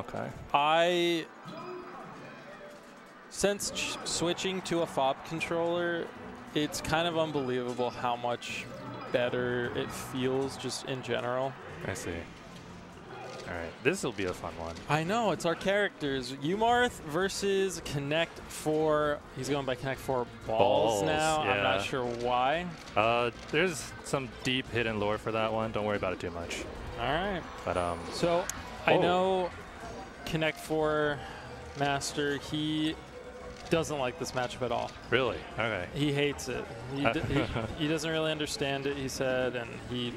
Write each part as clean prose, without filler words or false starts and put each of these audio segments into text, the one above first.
Okay. Since switching to a fob controller, it's kind of unbelievable how much better it feels just in general. I see. All right, this will be a fun one. I know, it's our characters. Umarth versus Connect4. He's going by Connect4Bairs now. Yeah. I'm not sure why. There's some deep hidden lore for that one. Don't worry about it too much. All right. But so I know Connect4 Master, he doesn't like this matchup at all. Really? Okay. He hates it. He doesn't really understand it, he said, and he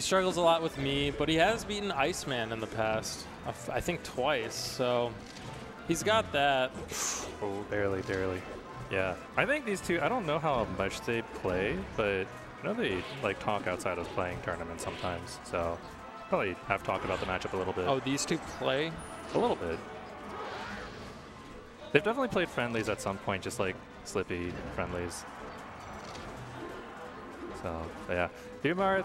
struggles a lot with me, but he has beaten Iceman in the past, I think twice, so he's got that. Oh, barely, barely. Yeah. I think these two, I don't know how much they play, but I know they like talk outside of playing tournaments sometimes, so probably have talked about the matchup a little bit. Oh, these two play? A little bit. They've definitely played friendlies at some point, just like Slippy friendlies. So, yeah. Umarth.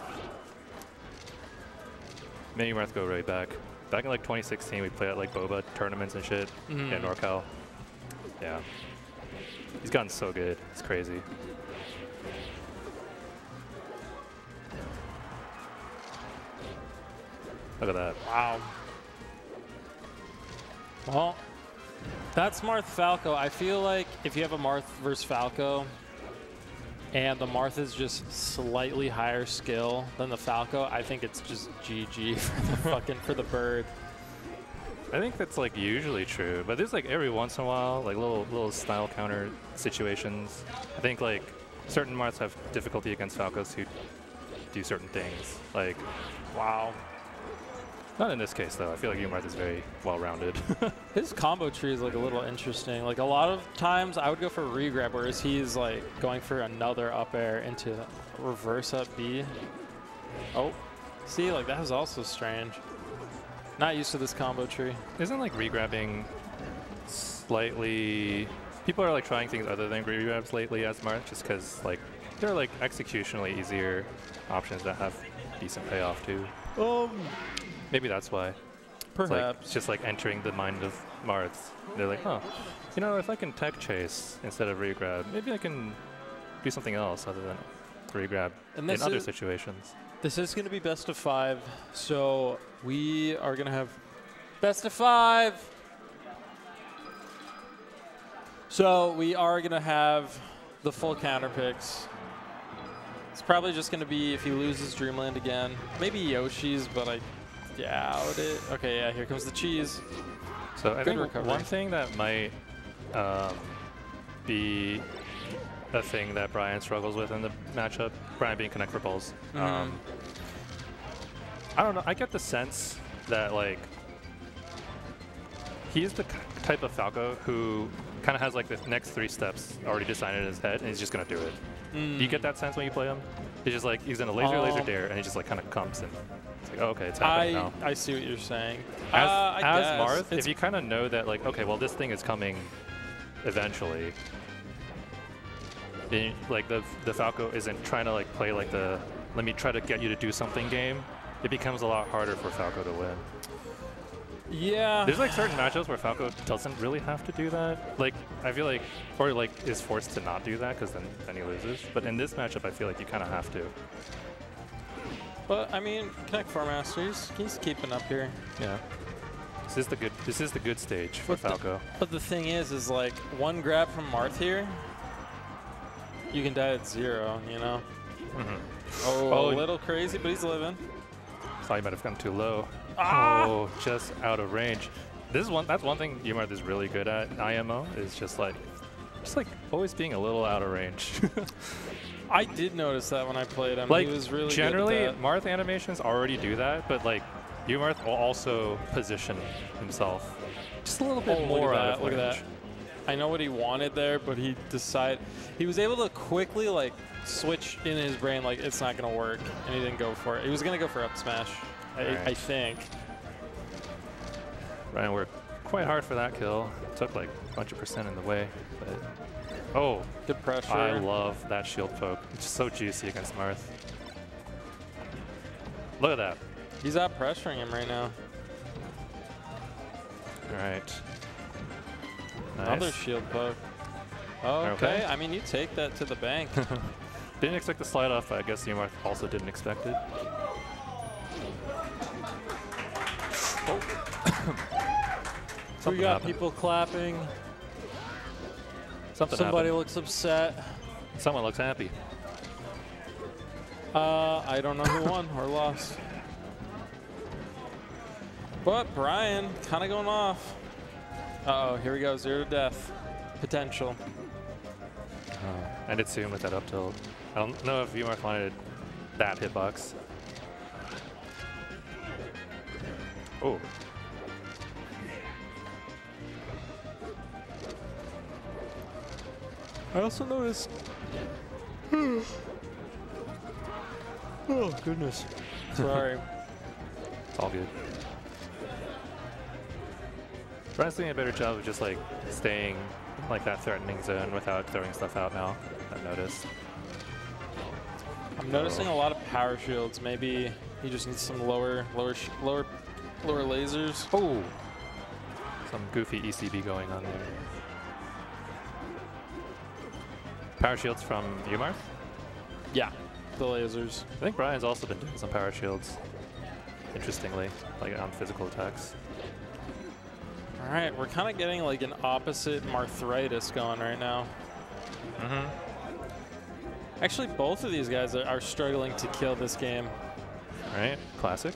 Me and Marth go right back. Back in like 2016, we played at like Boba tournaments and shit in NorCal. Yeah. He's gotten so good. It's crazy. Look at that. Wow. Well, that's Marth Falco. I feel like if you have a Marth versus Falco, and the Marth is just slightly higher skill than the Falco, I think it's just GG for the bird. I think that's like usually true, but there's like every once in a while, like little style counter situations. I think like certain Marths have difficulty against Falcos who do certain things. Like, wow. Not in this case though. I feel like Umarth is very well-rounded. His combo tree is like a little interesting. Like a lot of times I would go for a regrab, whereas he's like going for another up air into reverse up B. Oh, see, like that was also strange. Not used to this combo tree. Isn't like regrabbing slightly... People are like trying things other than regrabs lately as Marth, just because like they're like executionally easier options that have decent payoff too. Maybe that's why. Perhaps. It's just like entering the mind of Marth. They're like, huh, you know, if I can tech chase instead of regrab, maybe I can do something else other than regrab in other situations. This is going to be best of 5, so we are going to have best of 5. So we are going to have the full counter picks. It's probably just going to be if he loses Dreamland again. Maybe Yoshi's, but I doubt it. Okay, yeah, here comes the cheese. So I think one thing that might be a thing that Brian struggles with in the matchup, Brian being Connect4Bairs. I don't know, I get the sense that like he's the type of Falco who kind of has like the next 3 steps already decided in his head and he's just going to do it. Do you get that sense when you play him? He's just like, he's in a laser dare and he just like kind of comes and it's like, oh, okay, it's happening now. I see what you're saying. As Marth, if you kind of know that like, okay, well this thing is coming eventually, then, like the Falco isn't trying to like play like the, let me try to get you to do something game, it becomes a lot harder for Falco to win. Yeah. There's like certain matchups where Falco doesn't really have to do that. Like, I feel like, or like is forced to not do that because then he loses. But in this matchup, I feel like you kind of have to. But I mean, Connect4 Masters, he's keeping up here. Yeah. This is the good stage for Falco. But the thing is like one grab from Marth here, you can die at 0, you know? Oh, a little crazy, but he's living. Thought you might have gone too low. Oh, just out of range. That's one thing Umarth is really good at in IMO, is just like always being a little out of range. I did notice that when I played him. Like, he was really generally, good at that. Marth animations already do that, but like Umarth will also position himself just a little bit more out of range. Look at that. I know what he wanted there, but he was able to quickly like switch in his brain like it's not going to work, and he didn't go for it. He was going to go for up smash, I think. Ryan worked quite hard for that kill. Took like a bunch of % in the way, but oh, good pressure. I love that shield poke. It's just so juicy against Marth. Look at that. He's out pressuring him right now. All right. Nice. Another shield poke. Okay. I mean, you take that to the bank. Didn't expect the slide off, but I guess Umarth also didn't expect it. Oh. We got happened. people clapping. Somebody happened. Looks upset. Someone looks happy. I don't know who won or lost. But Brian kind of going off. Uh-oh, here we go, 0 to death. Potential. And it's soon with that up tilt. I don't know if Umarth wanted that hitbox. Oh. I also noticed. Oh, goodness. Sorry. It's all good. Brian's doing a better job of just like staying like that threatening zone without throwing stuff out now, I've noticed. I'm noticing a lot of power shields. Maybe he just needs some lower lasers. Oh! Some goofy ECB going on there. Power shields from Umarth? Yeah, the lasers. I think Brian's also been doing some power shields, interestingly, like on physical attacks. All right, we're kind of getting like an opposite Marthritis going right now. Mm-hmm. Actually, both of these guys are struggling to kill this game. All right, classic.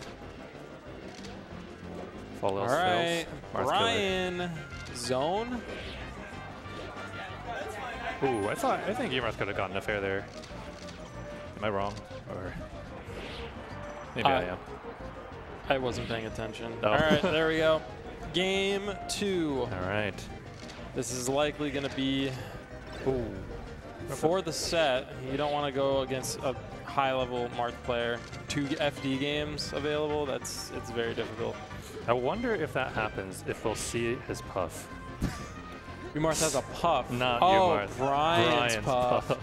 All right, Brian, zone. Ooh, I think Umarth could have gotten a fair there. Am I wrong? Or maybe I am. I wasn't paying attention. Oh. All right, there we go. Game 2. All right. This is likely going to be Ooh. for the set. You don't want to go against a high-level Marth player. 2 FD games available. It's very difficult. I wonder if that happens, if we'll see his puff. Umarth has a puff. Not Umarth. Umarth. Brian's puff.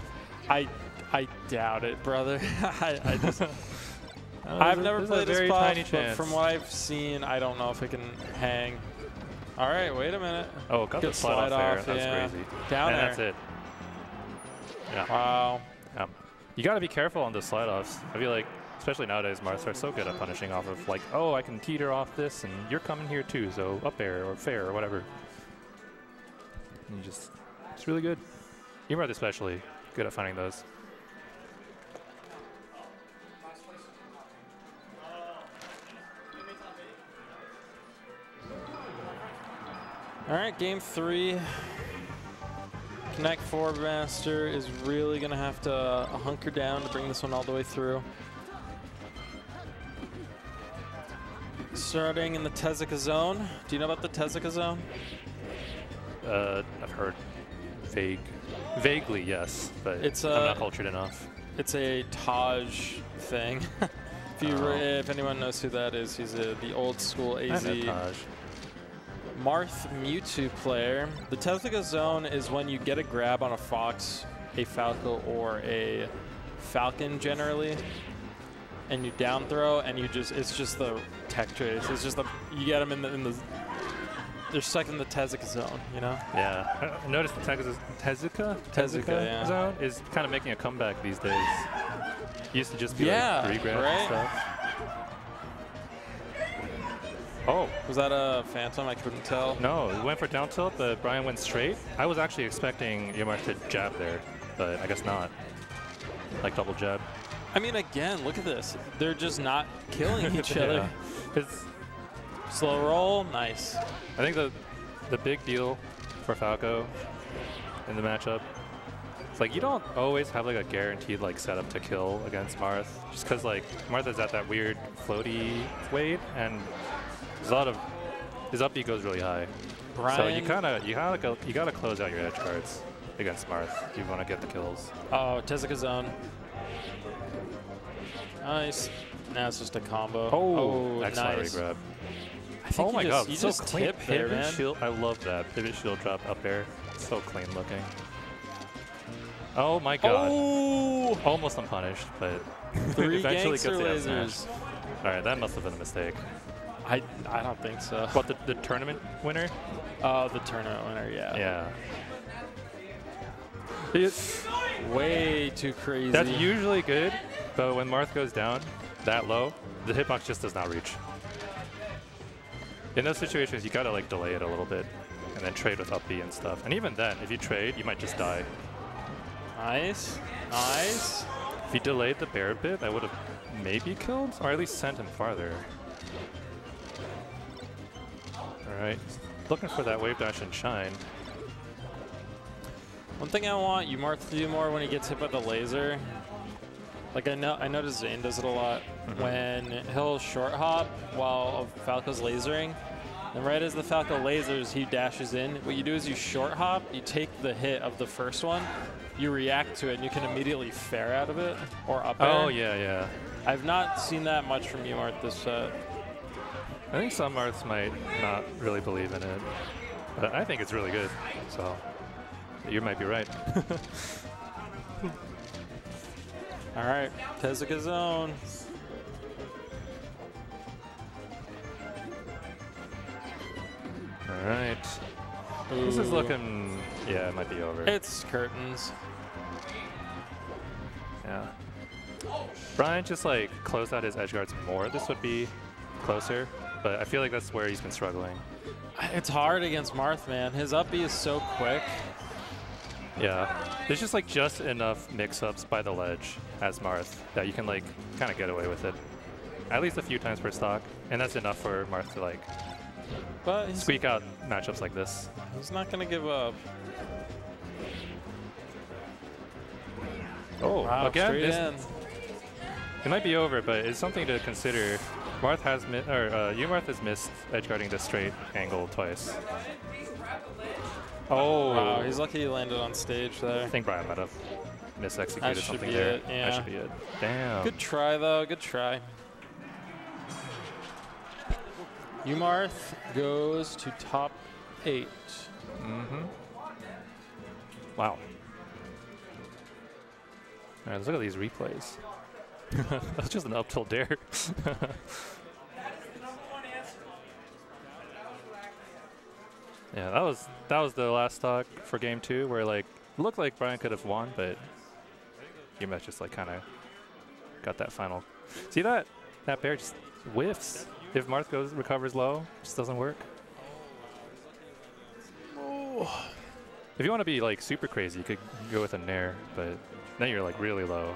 I doubt it, brother. I just. I've never played this puff, but from what I've seen, I don't know if it can hang. All right, wait a minute. Oh, got the slide off there. That's crazy. Down there. That's it. Yeah. Wow. You got to be careful on the slide offs. I feel like, especially nowadays, Marths are so good at punishing off of like, oh, I can teeter off this, and you're coming here too, so up air or fair or whatever. And it's really good. Umarth especially good at finding those. All right, game 3. Connect4 Master is really going to have to hunker down to bring this one all the way through. Starting in the Tezuka zone. Do you know about the Tezuka zone? I've heard vaguely, yes, but I'm not cultured enough. It's a Taj thing. If anyone knows who that is, he's the old school AZ. I know Taj. Marth Mewtwo player. The Tezuka zone is when you get a grab on a Fox, a Falco, or a Falcon generally, and you down throw, and it's just the tech trace. It's just you get them in the they're stuck in the Tezuka zone, you know? Yeah. I noticed the Tezuka zone is kind of making a comeback these days. It used to just be like re-grabs and stuff. Oh. Was that a Phantom? I couldn't tell. No, it went for down tilt, but Brian went straight. I was actually expecting Umarth to jab there, but I guess not. Like double jab. I mean, again, look at this. They're just not killing each other. Slow roll, nice. I think the big deal for Falco in the matchup, it's like you don't always have like a guaranteed like setup to kill against Marth, just because like Marth is at that weird floaty weight, and there's a lot of his up B goes really high. Brian, so you gotta close out your edge guards against Marth if you want to get the kills. Oh, Tezuka zone. Nice. Now it's just a combo. Oh, nice. Grab. Oh my god, you so just clean there, man. Shield. I love that pivot shield drop up air. So clean looking. Oh my god. Oh! Almost unpunished, but 3 eventually gets gangster the lasers. smash. All right, that must have been a mistake. I don't think so. What, the tournament winner? The tournament winner, yeah. Yeah. Way too crazy. That's usually good, but when Marth goes down that low, the hitbox just does not reach. In those situations, you gotta like delay it a little bit and then trade with up B and stuff. And even then, if you trade, you might just die. Nice. Nice. If you delayed the bear a bit, I would have maybe killed, or at least sent him farther. All right, looking for that wave dash and shine. One thing I want Umarth to do more when he gets hit by the laser, like I noticed Zane does it a lot, when he'll short hop while Falco's lasering, and right as the Falco lasers, he dashes in. What you do is you short hop, you take the hit of the first one, you react to it, and you can immediately fair out of it, or up air. Oh, yeah, yeah. I've not seen that much from Umarth this set. I think some Marths might not really believe in it, but I think it's really good, so you might be right. All right, Tezuka zone. All right. Ooh. This is looking, yeah, it might be over. It's curtains. Yeah. Brian just like closed out his edge guards more. This would be closer, but I feel like that's where he's been struggling. It's hard against Marth, man. His up B is so quick. Yeah, there's just like just enough mix-ups by the ledge as Marth that you can like kind of get away with it, at least a few times per stock, and that's enough for Marth to like squeak out matchups like this. He's not gonna give up. Oh, wow, again, it might be over, but it's something to consider. Marth has Umarth has missed edge guarding the straight angle twice. Oh, wow, he's lucky he landed on stage there. I think Brian might have misexecuted something there. It, yeah. That should be it. Damn. Good try, though. Good try. Umarth goes to top 8. Wow. All right, let's look at these replays. That's just an up tilt dare. Yeah, that was the last stock for game 2 where like it looked like Brian could have won, but Umarth just like kind of got that final. See that bear just whiffs. If Marth recovers low, it just doesn't work. Oh. If you want to be like super crazy, you could go with a nair, but then you're like really low.